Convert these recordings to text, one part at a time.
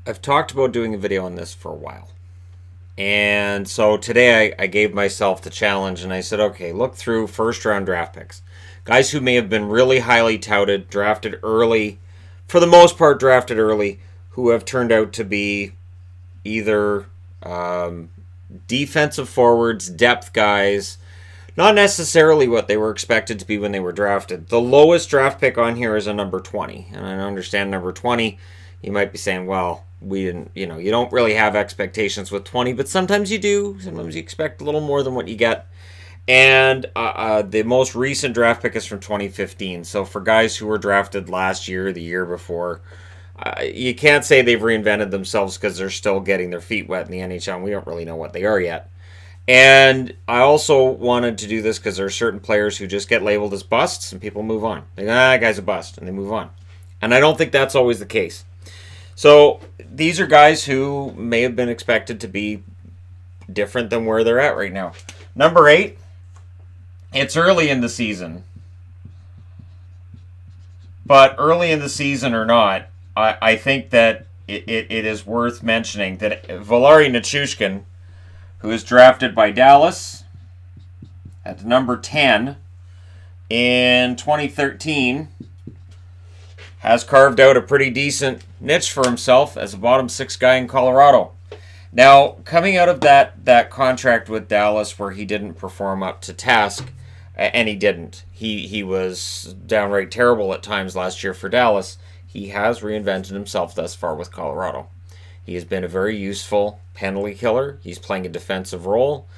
I've talked about doing a video on this for a while. And so today I gave myself the challenge and I said, okay, look through first round draft picks. Guys who may have been really highly touted, drafted early, for the most part drafted early, who have turned out to be either defensive forwards, depth guys, not necessarily what they were expected to be when they were drafted. The lowest draft pick on here is a number 20. And I understand number 20, you might be saying, well, we didn't, you don't really have expectations with 20, but sometimes you do. Sometimes you expect a little more than what you get. And the most recent draft pick is from 2015. So for guys who were drafted last year, the year before, you can't say they've reinvented themselves because they're still getting their feet wet in the NHL. And we don't really know what they are yet. And I also wanted to do this because there are certain players who just get labeled as busts and people move on. They go, that guy's a bust, and they move on. And I don't think that's always the case. So these are guys who may have been expected to be different than where they're at right now. Number 8, it's early in the season. But early in the season or not, I think that it is worth mentioning that Valeri Nichushkin, who was drafted by Dallas at number 10 in 2013, has carved out a pretty decent niche for himself as a bottom 6 guy in Colorado. Now, coming out of that contract with Dallas where he didn't perform up to task, and he didn't. He was downright terrible at times last year for Dallas. He has reinvented himself thus far with Colorado. He has been a very useful penalty killer. He's playing a defensive role.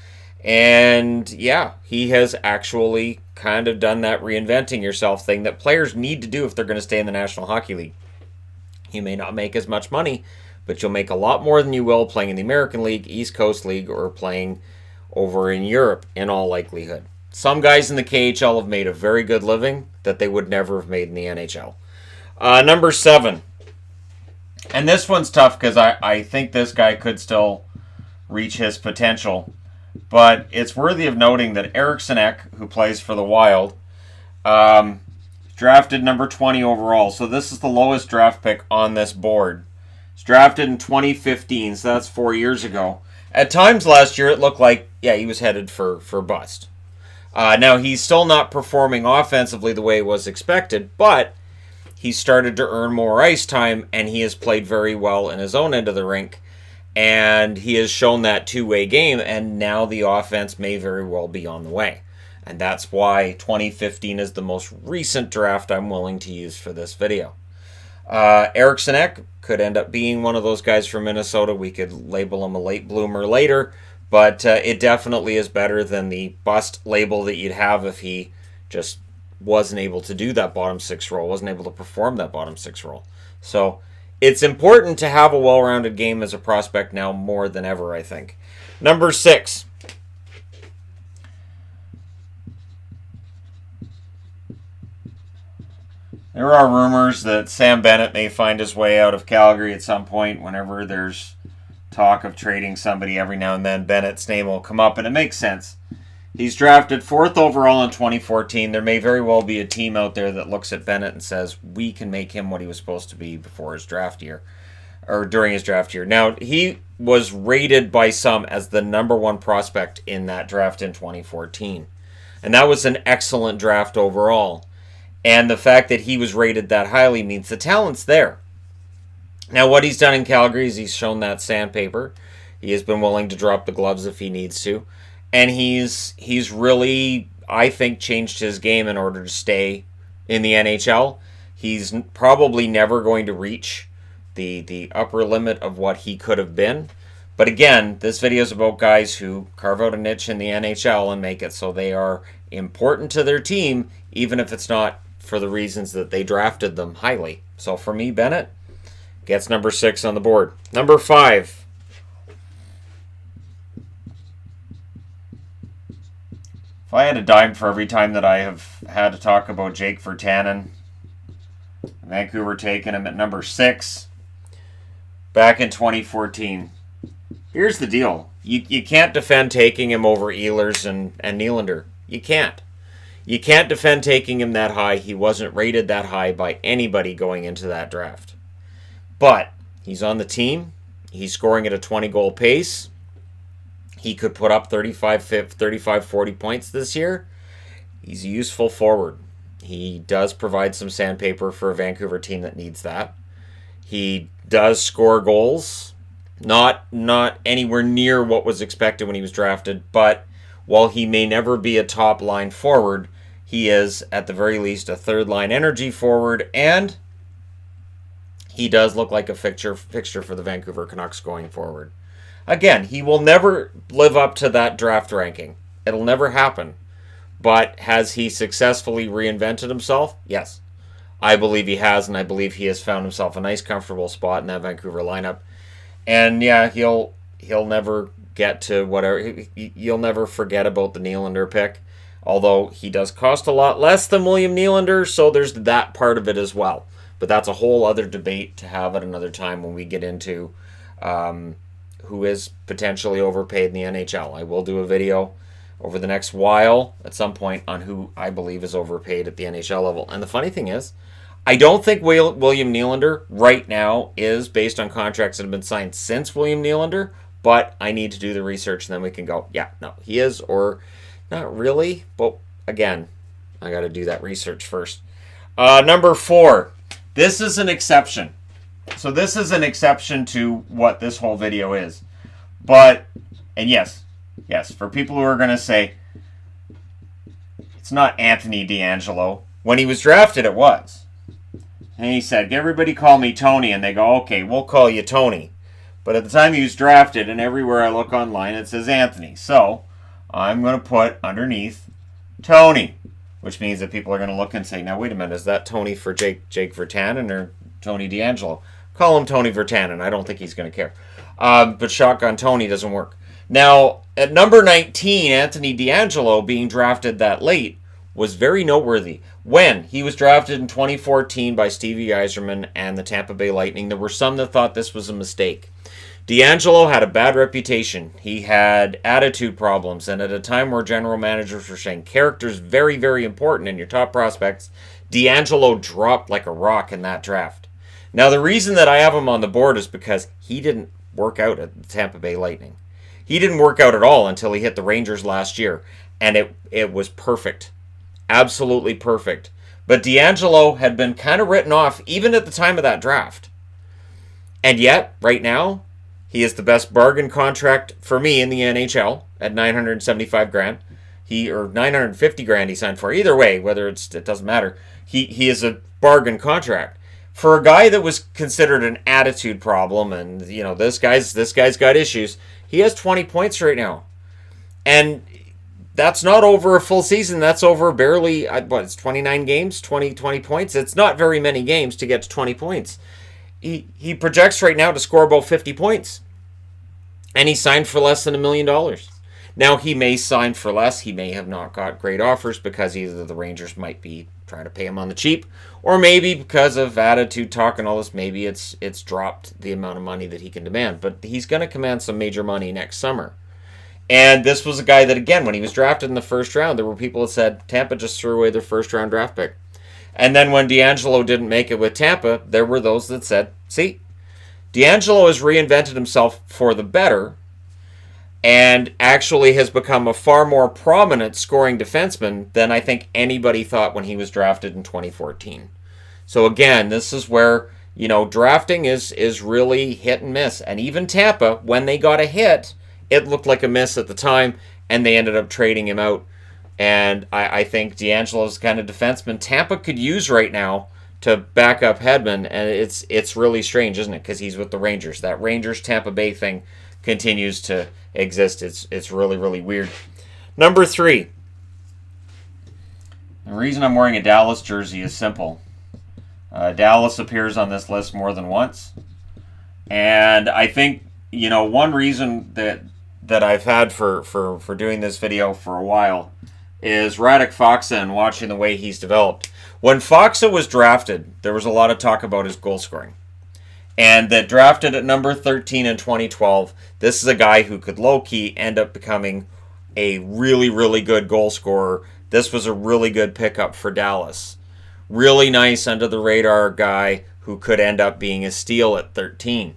And yeah, he has actually kind of done that reinventing yourself thing that players need to do if they're going to stay in the National Hockey League. You may not make as much money, but you'll make a lot more than you will playing in the American League, East Coast League, or playing over in Europe in all likelihood. Some guys in the KHL have made a very good living that they would never have made in the NHL. Number 7. And this one's tough because I think this guy could still reach his potential. But it's worthy of noting that Eriksson Ek, who plays for the Wild, drafted number 20 overall. So this is the lowest draft pick on this board. He's drafted in 2015, so that's 4 years ago. At times last year, it looked like, he was headed for bust. Now, he's still not performing offensively the way it was expected, but he started to earn more ice time, and he has played very well in his own end of the rink. And he has shown that two-way game, and now the offense may very well be on the way. And that's why 2015 is the most recent draft I'm willing to use for this video. Eriksson Ek could end up being one of those guys from Minnesota. We could label him a late bloomer later, but it definitely is better than the bust label that you'd have if he just wasn't able to do that bottom 6 role, wasn't able to perform that bottom 6 role. So it's important to have a well-rounded game as a prospect now more than ever, I think. Number 6. There are rumors that Sam Bennett may find his way out of Calgary at some point. Whenever there's talk of trading somebody every now and then, Bennett's name will come up, and it makes sense. He's drafted 4th overall in 2014. There may very well be a team out there that looks at Bennett and says, we can make him what he was supposed to be before his draft year, or during his draft year. Now, he was rated by some as the number 1 prospect in that draft in 2014. And that was an excellent draft overall. And the fact that he was rated that highly means the talent's there. Now, what he's done in Calgary is he's shown that sandpaper. He has been willing to drop the gloves if he needs to. And he's really, I think, changed his game in order to stay in the NHL. He's probably never going to reach the upper limit of what he could have been. But again, this video is about guys who carve out a niche in the NHL and make it so they are important to their team, even if it's not for the reasons that they drafted them highly. So for me, Bennett gets number 6 on the board. Number 5. If I had a dime for every time that I have had to talk about Jake Virtanen, Vancouver taking him at number 6 back in 2014. Here's the deal. You can't defend taking him over Ehlers and Nylander. You can't. You can't defend taking him that high. He wasn't rated that high by anybody going into that draft. But He's on the team. He's scoring at a 20-goal pace. He could put up 35, 40 points this year. He's a useful forward. He does provide some sandpaper for a Vancouver team that needs that. He does score goals. Not anywhere near what was expected when he was drafted, but while he may never be a top-line forward, he is, at the very least, a third-line energy forward, and he does look like a fixture for the Vancouver Canucks going forward. Again, he will never live up to that draft ranking. It'll never happen. But has he successfully reinvented himself? Yes. I believe he has, and I believe he has found himself a nice, comfortable spot in that Vancouver lineup. And yeah, he'll never get to whatever. You'll never forget about the Nylander pick. Although he does cost a lot less than William Nylander, so there's that part of it as well. But that's a whole other debate to have at another time when we get into who is potentially overpaid in the NHL. I will do a video over the next while at some point on who I believe is overpaid at the NHL level. And the funny thing is, I don't think William Nylander right now is, based on contracts that have been signed since William Nylander, but I need to do the research and then we can go, yeah, no, he is, or not really. But again, I got to do that research first. Number 4. This is an exception. So this is an exception to what this whole video is. But, and yes, for people who are going to say, it's not Anthony DeAngelo. When he was drafted, it was. And he said, everybody call me Tony. And they go, okay, we'll call you Tony. But at the time he was drafted, and everywhere I look online, it says Anthony. So I'm going to put underneath Tony, which means that people are going to look and say, now wait a minute, is that Tony for Jake Virtanen or Tony DeAngelo? Call him Tony Virtanen. I don't think he's going to care. But Shotgun Tony doesn't work. Now, at number 19, Anthony DeAngelo being drafted that late was very noteworthy. When he was drafted in 2014 by Stevie Yzerman and the Tampa Bay Lightning, there were some that thought this was a mistake. DeAngelo had a bad reputation. He had attitude problems, and at a time where general managers were saying character's very, very important in your top prospects, DeAngelo dropped like a rock in that draft. Now, the reason that I have him on the board is because he didn't work out at the Tampa Bay Lightning. He didn't work out at all until he hit the Rangers last year, and it was perfect. Absolutely perfect. But DeAngelo had been kind of written off even at the time of that draft. And yet, right now, he is the best bargain contract for me in the NHL at $975,000. Or $950,000 he signed for. Either way, it doesn't matter. He is a bargain contract. For a guy that was considered an attitude problem, and this guy's got issues, he has 20 points right now. And that's not over a full season. That's over barely, it's 29 games, 20 points. It's not very many games to get to 20 points. He projects right now to score about 50 points. And he signed for less than $1 million. Now, he may sign for less. He may have not got great offers because either the Rangers might be trying to pay him on the cheap, or maybe because of attitude talk and all this, maybe it's dropped the amount of money that he can demand. But he's going to command some major money next summer. And this was a guy that, again, when he was drafted in the first round, there were people that said Tampa just threw away their first-round draft pick. And then when DeAngelo didn't make it with Tampa, there were those that said, see, DeAngelo has reinvented himself for the better and actually has become a far more prominent scoring defenseman than I think anybody thought when he was drafted in 2014. So again, this is where, drafting is really hit and miss. And even Tampa, when they got a hit, it looked like a miss at the time, and they ended up trading him out. And I think DeAngelo's the kind of defenseman Tampa could use right now to back up Hedman, and it's really strange, isn't it? Because he's with the Rangers. That Rangers-Tampa Bay thing continues to exist. It's really, really weird. Number 3. The reason I'm wearing a Dallas jersey is simple. Dallas appears on this list more than once. And I think, one reason that I've had for doing this video for a while is Radek Faksa and watching the way he's developed. When Faksa was drafted, there was a lot of talk about his goal scoring. And that drafted at number 13 in 2012, this is a guy who could low-key end up becoming a really, really good goal scorer. This was a really good pickup for Dallas. Really nice under-the-radar guy who could end up being a steal at 13.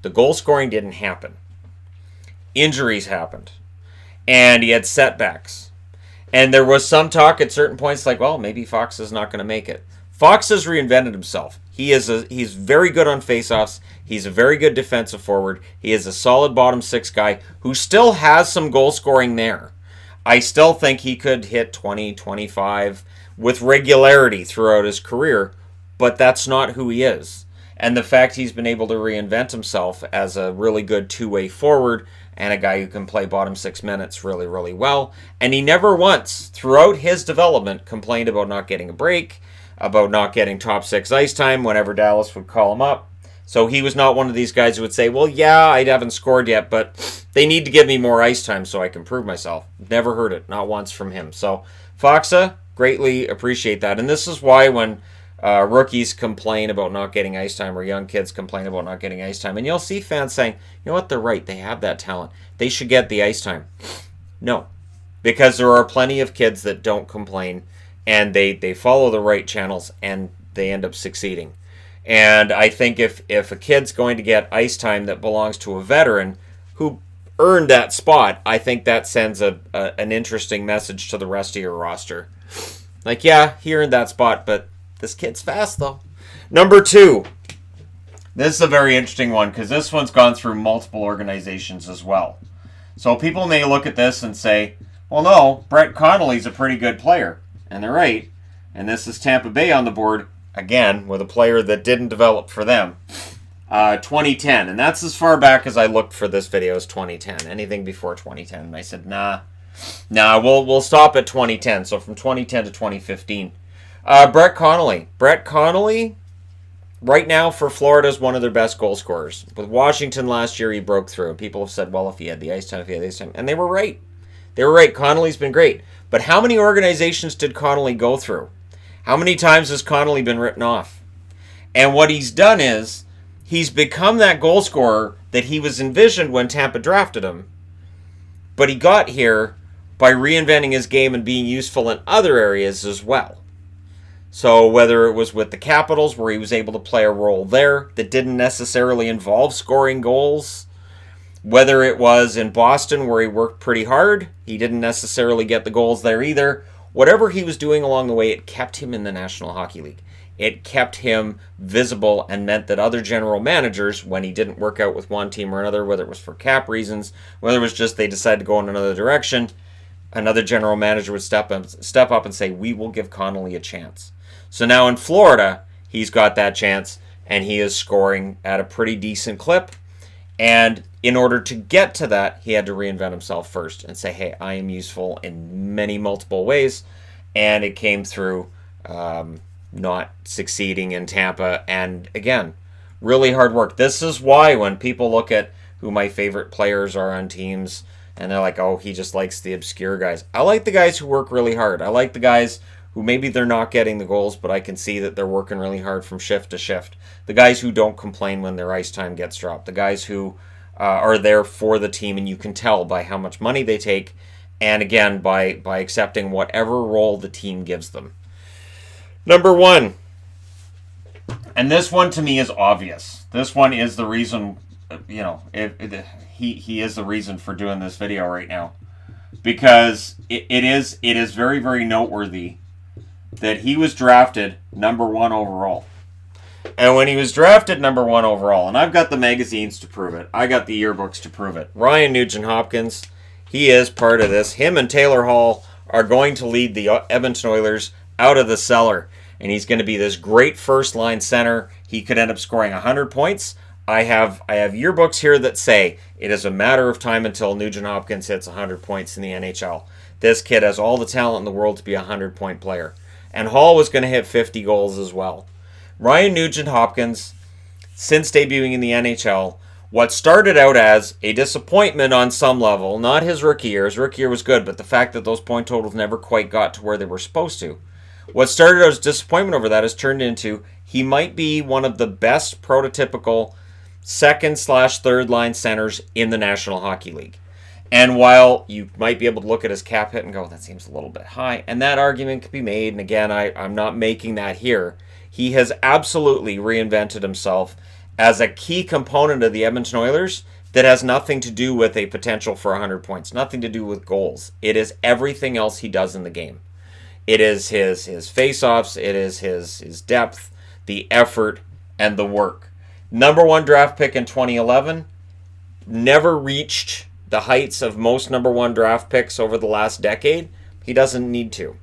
The goal scoring didn't happen. Injuries happened. And he had setbacks. And there was some talk at certain points like, well, maybe Fox is not going to make it. Fox has reinvented himself. He's very good on faceoffs. He's a very good defensive forward. He is a solid bottom six guy who still has some goal scoring there. I still think he could hit 20, 25 with regularity throughout his career, but that's not who he is. And the fact he's been able to reinvent himself as a really good two-way forward and a guy who can play bottom 6 minutes really, really well. And he never once, throughout his development, complained about not getting a break, about not getting top 6 ice time whenever Dallas would call him up. So he was not one of these guys who would say, well, yeah, I haven't scored yet, but they need to give me more ice time so I can prove myself. Never heard it, not once from him. So Faksa, greatly appreciate that. And this is why when rookies complain about not getting ice time or young kids complain about not getting ice time, and you'll see fans saying, you know what, they're right, they have that talent. They should get the ice time. No, because there are plenty of kids that don't complain and they follow the right channels and they end up succeeding. And I think if a kid's going to get ice time that belongs to a veteran who earned that spot, I think that sends an interesting message to the rest of your roster. Like, yeah, he earned that spot, but this kid's fast, though. Number 2. This is a very interesting one because this one's gone through multiple organizations as well. So people may look at this and say, well, no, Brett Connolly's a pretty good player. And they're right. And this is Tampa Bay on the board, again, with a player that didn't develop for them. 2010. And that's as far back as I looked for this video is 2010. Anything before 2010. And I said, nah, we'll stop at 2010. So from 2010 to 2015. Brett Connolly. Brett Connolly, right now for Florida, is one of their best goal scorers. With Washington last year, he broke through. And people have said, well, if he had the ice time, And they were right. They were right. Connolly's been great. But how many organizations did Connolly go through? How many times has Connolly been written off? And what he's done is he's become that goal scorer that he was envisioned when Tampa drafted him. But he got here by reinventing his game and being useful in other areas as well. So whether it was with the Capitals, where he was able to play a role there that didn't necessarily involve scoring goals, whether it was in Boston, where he worked pretty hard, he didn't necessarily get the goals there either. Whatever he was doing along the way, it kept him in the National Hockey League. It kept him visible and meant that other general managers, when he didn't work out with one team or another, whether it was for cap reasons, whether it was just they decided to go in another direction, another general manager would step up and say, we will give Connolly a chance. So now in Florida, he's got that chance, and he is scoring at a pretty decent clip. And in order to get to that, he had to reinvent himself first and say, hey, I am useful in many multiple ways. And it came through not succeeding in Tampa. And again, really hard work. This is why when people look at who my favorite players are on teams, and they're like, oh, he just likes the obscure guys. I like the guys who work really hard. I like the guys who maybe they're not getting the goals, but I can see that they're working really hard from shift to shift. The guys who don't complain when their ice time gets dropped. The guys who are there for the team, and you can tell by how much money they take, and again, by accepting whatever role the team gives them. Number 1. And this one to me is obvious. This one is the reason, he is the reason for doing this video right now. Because it is very, very noteworthy that he was drafted number 1 overall. And when he was drafted number 1 overall, and I've got the magazines to prove it, I got the yearbooks to prove it. Ryan Nugent-Hopkins, he is part of this. Him and Taylor Hall are going to lead the Edmonton Oilers out of the cellar. And he's going to be this great first-line center. He could end up scoring 100 points. I have yearbooks here that say it is a matter of time until Nugent-Hopkins hits 100 points in the NHL. This kid has all the talent in the world to be a 100-point player. And Hall was going to hit 50 goals as well. Ryan Nugent-Hopkins, since debuting in the NHL, what started out as a disappointment on some level, not his rookie year. His rookie year was good, but the fact that those point totals never quite got to where they were supposed to. What started out as disappointment over that has turned into he might be one of the best prototypical second/third line centers in the National Hockey League. And while you might be able to look at his cap hit and go, that seems a little bit high, and that argument could be made, and again, I'm not making that here. he has absolutely reinvented himself as a key component of the Edmonton Oilers that has nothing to do with a potential for 100 points, nothing to do with goals. It is everything else he does in the game. It is his face-offs, it is his depth, the effort, and the work. Number 1 draft pick in 2011, never reached the heights of most number 1 draft picks over the last decade. He doesn't need to.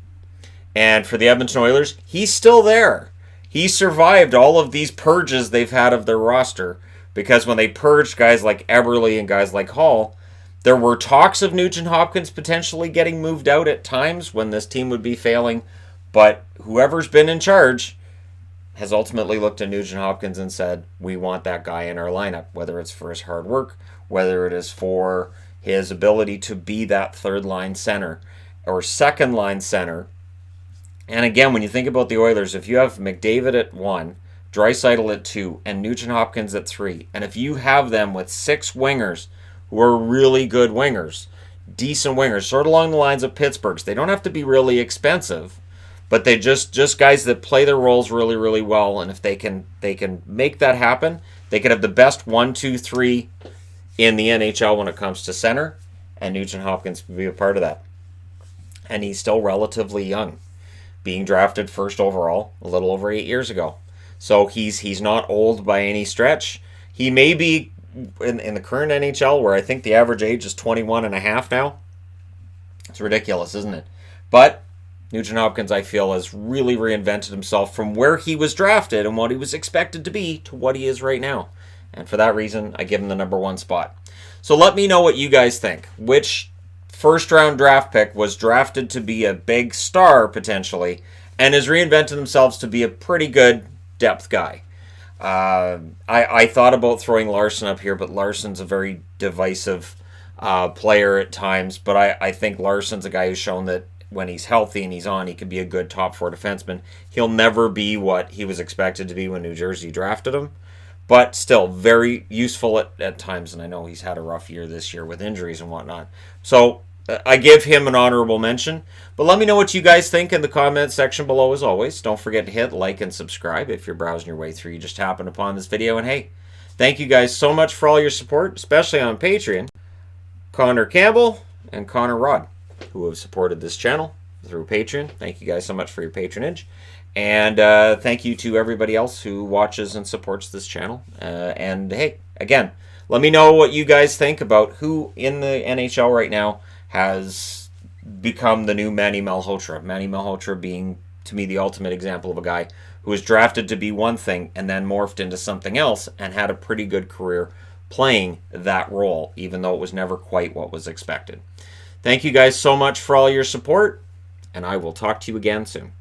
And for the Edmonton Oilers, he's still there. He survived all of these purges they've had of their roster, because when they purged guys like Eberle and guys like Hall, there were talks of Nugent-Hopkins potentially getting moved out at times when this team would be failing, but whoever's been in charge has ultimately looked at Nugent-Hopkins and said, we want that guy in our lineup, whether it's for his hard work, whether it is for his ability to be that third-line center or second-line center. And again, when you think about the Oilers, if you have McDavid at 1, Draisaitl at 2, and Nugent-Hopkins at 3, and if you have them with 6 wingers who are really good wingers, decent wingers, sort of along the lines of Pittsburgh's, they don't have to be really expensive, but they just guys that play their roles really, really well, and if they can make that happen, they could have the best 1, 2, 3 in the NHL when it comes to center, and Nugent-Hopkins would be a part of that. And he's still relatively young, being drafted first overall a little over 8 years ago. So he's not old by any stretch. He may be in the current NHL, where I think the average age is 21 and a half now. It's ridiculous, isn't it? But Nugent-Hopkins, I feel, has really reinvented himself from where he was drafted and what he was expected to be to what he is right now. And for that reason, I give him the number 1 spot. So let me know what you guys think. Which first-round draft pick was drafted to be a big star, potentially, and has reinvented themselves to be a pretty good depth guy? I thought about throwing Larson up here, but Larson's a very divisive player at times. But I think Larson's a guy who's shown that when he's healthy and he's on, he can be a good top 4 defenseman. He'll never be what he was expected to be when New Jersey drafted him, but still very useful at times. And I know he's had a rough year this year with injuries and whatnot. So I give him an honorable mention. But let me know what you guys think in the comments section below as always. Don't forget to hit like and subscribe if you're browsing your way through. You just happened upon this video. And hey, thank you guys so much for all your support, especially on Patreon. Connor Campbell and Connor Rod, who have supported this channel through Patreon. Thank you guys so much for your patronage. And thank you to everybody else who watches and supports this channel. And hey, again, let me know what you guys think about who in the NHL right now has become the new Manny Malhotra. Manny Malhotra being, to me, the ultimate example of a guy who was drafted to be one thing and then morphed into something else and had a pretty good career playing that role, even though it was never quite what was expected. Thank you guys so much for all your support, and I will talk to you again soon.